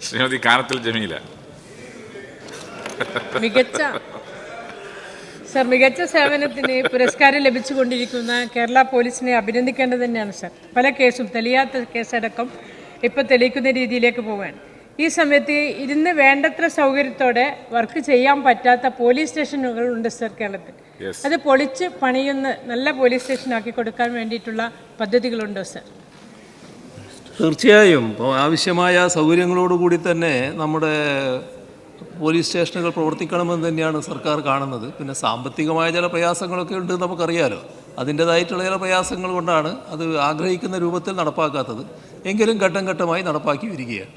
ശ്രീമതി കാനത്തിൽ ജമീല. മികച്ച സേവനത്തിന് പുരസ്കാരം ലഭിച്ചുകൊണ്ടിരിക്കുന്ന കേരള പോലീസിനെ അഭിനന്ദിക്കേണ്ടത് തന്നെയാണ് സർ. പല കേസും തെളിയാത്ത കേസടക്കം ഇപ്പോൾ തെളിയിക്കുന്ന രീതിയിലേക്ക് പോവുകയാണ്. ഈ സമയത്ത് ഇരുന്ന് വേണ്ടത്ര സൗകര്യത്തോടെ വർക്ക് ചെയ്യാൻ പറ്റാത്ത പോലീസ് സ്റ്റേഷനുകൾ ഉണ്ട് സർ കേരളത്തിൽ. അത് പൊളിച്ച് പണിയുന്ന നല്ല പോലീസ് സ്റ്റേഷനാക്കി കൊടുക്കാൻ വേണ്ടിയിട്ടുള്ള പദ്ധതികളുണ്ടോ സർ? തീർച്ചയായും ആവശ്യമായ സൗകര്യങ്ങളോടുകൂടി തന്നെ നമ്മുടെ പോലീസ് സ്റ്റേഷനുകൾ പ്രവർത്തിക്കണമെന്ന് തന്നെയാണ് സർക്കാർ കാണുന്നത്. പിന്നെ സാമ്പത്തികമായ ചില പ്രയാസങ്ങളൊക്കെ ഉണ്ട് നമുക്കറിയാലോ. അതിൻ്റേതായിട്ടുള്ള ചില പ്രയാസങ്ങൾ കൊണ്ടാണ് അത് ആഗ്രഹിക്കുന്ന രൂപത്തിൽ നടപ്പാക്കാത്തത്. എങ്കിലും ഘട്ടം ഘട്ടമായി നടപ്പാക്കി വരികയാണ്.